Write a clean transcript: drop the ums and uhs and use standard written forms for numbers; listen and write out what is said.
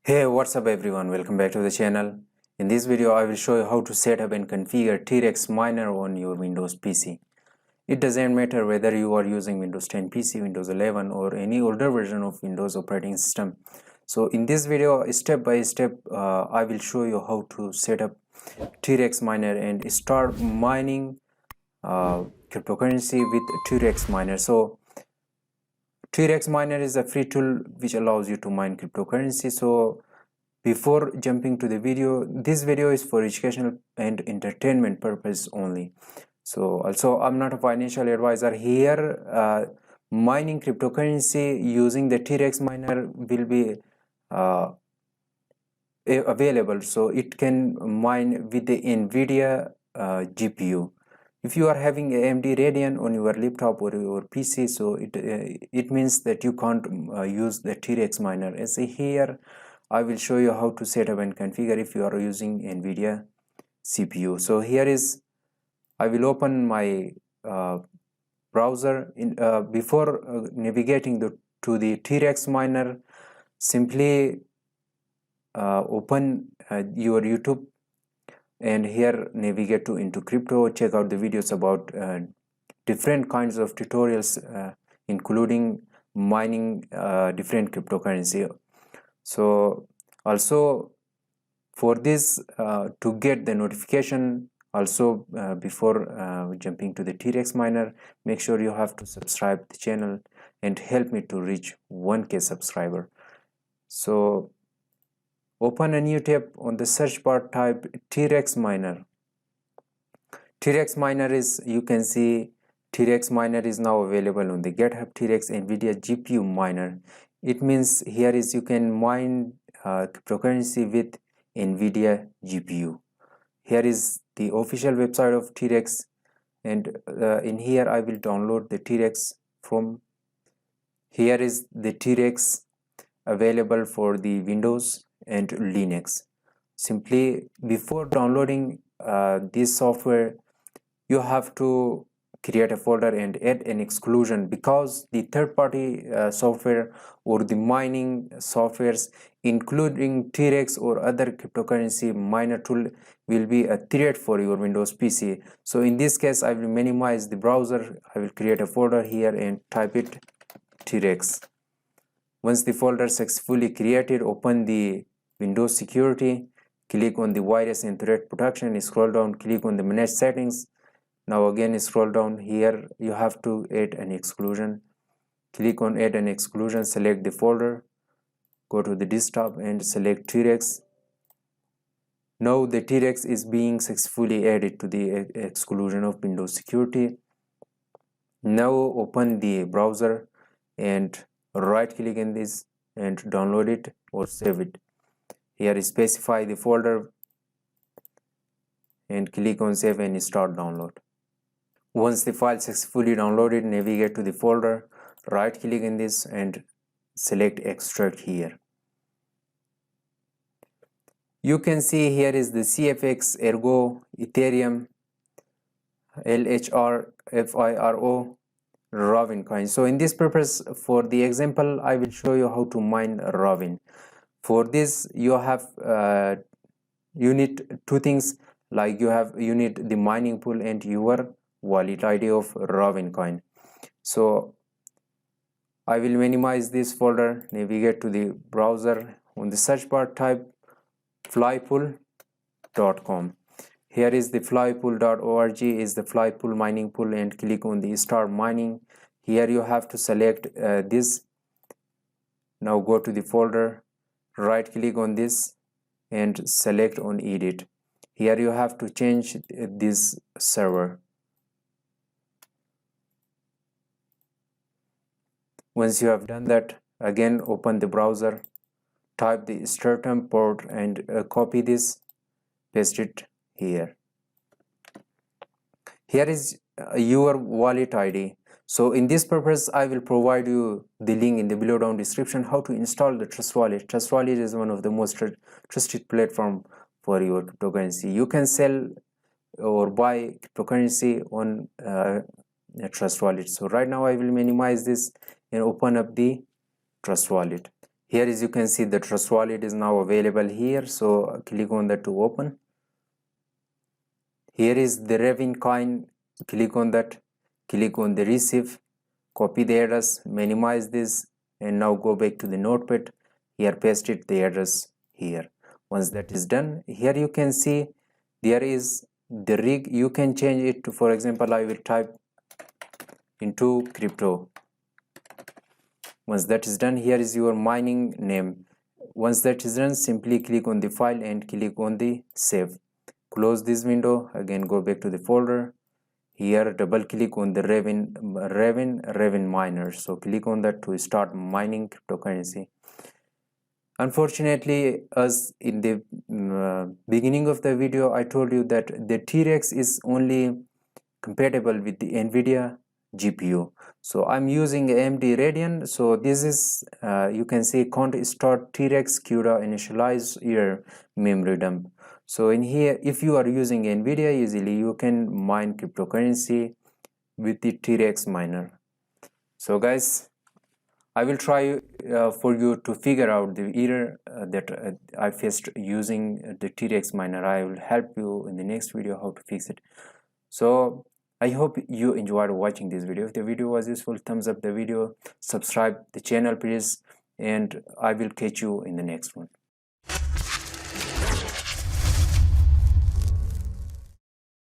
Hey, what's up everyone, welcome back to the channel. In this video I will show you how to set up and configure T-Rex miner on your Windows PC. It doesn't matter whether you are using Windows 10 PC, Windows 11 or any older version of Windows operating system. So in this video, step by step, I will show you how to set up T-Rex miner and start mining cryptocurrency with T-Rex miner. So T-Rex miner is a free tool which allows you to mine cryptocurrency. So before jumping to the video, this video is for educational and entertainment purpose only. So also I'm not a financial advisor here. Mining cryptocurrency using the T-Rex miner will be available, so it can mine with the Nvidia GPU. If you are having AMD Radeon on your laptop or your PC, so it means that you can't use the T-Rex miner. As here I will show you how to set up and configure if you are using Nvidia CPU. So here is, I will open my browser. Before navigating to the T-Rex miner, simply open your YouTube and here navigate to IntoCrypto. Check out the videos about different kinds of tutorials including mining different cryptocurrency. So also for this, to get the notification, also before jumping to the T-Rex miner, make sure you have to subscribe the channel and help me to reach 1K subscriber. So open a new tab. On the search bar type T-Rex miner. T-Rex miner is, you can see T-Rex miner is now available on the GitHub. T-Rex Nvidia GPU miner. It means here is you can mine cryptocurrency with Nvidia GPU. Here is the official website of T-Rex, and in here I will download the T-Rex from. Here is the T-Rex available for the Windows and Linux. Simply before downloading this software, you have to create a folder and add an exclusion, because the third-party software or the mining softwares including T-Rex or other cryptocurrency miner tool will be a threat for your Windows PC. So in this case I will minimize the browser. I will create a folder here and type it T-Rex. Once the folder is successfully created, open the Windows security, click on the virus and threat protection, scroll down, click on the manage settings. Now again scroll down. Here you have to add an exclusion. Click on add an exclusion, select the folder, go to the desktop and select T-Rex. Now the T-Rex is being successfully added to the exclusion of Windows security. Now open the browser and right click in this and download it or save it. Here specify the folder and click on save and start download. Once the file successfully downloaded, navigate to the folder, right click in this and select extract here. You can see here is the CFX, Ergo, Ethereum, LHR, FIRO, Robin coin. So in this purpose, for the example, I will show you how to mine Robin. For this you need two things, like you need the mining pool and your wallet ID of Robin coin. So I will minimize this folder, navigate to the browser, on the search bar type flypool.com. Here is the flypool.org is the flypool mining pool, and click on the start mining. Here you have to select this. Now go to the folder, right click on this and select on edit. Here you have to change this server. Once you have done that, again open the browser, type the stratum port and copy this, paste it here. Here is your wallet ID. So in this purpose, I will provide you the link in the below down description how to install the Trust Wallet. Trust Wallet is one of the most trusted platform for your cryptocurrency. You can sell or buy cryptocurrency on a Trust Wallet. So right now I will minimize this and open up the Trust Wallet. Here as you can see, the trust wallet is now available here, so click on that to open. Here is the Revin coin, click on that, click on the receive, copy the address, minimize this, and now go back to the notepad. Here paste it the address here. Once that is done, here you can see there is the rig. You can change it to, for example, I will type IntoCrypto. Once that is done, here is your mining name. Once that is done, simply click on the file and click on the save. Close this window, again go back to the folder. Here double click on the Revin miner. So click on that to start mining cryptocurrency. Unfortunately, as in the beginning of the video, I told you that the T-Rex is only compatible with the Nvidia GPU. So I'm using AMD Radeon. So this is you can see can't start T-Rex CUDA initialize your memory dump. So in here, if you are using Nvidia, easily you can mine cryptocurrency with the T-Rex miner. So guys, I will try for you to figure out the error that I faced using the T-Rex miner. I will help you in the next video how to fix it. So I hope you enjoyed watching this video. If the video was useful, thumbs up the video, subscribe the channel please, and I will catch you in the next one.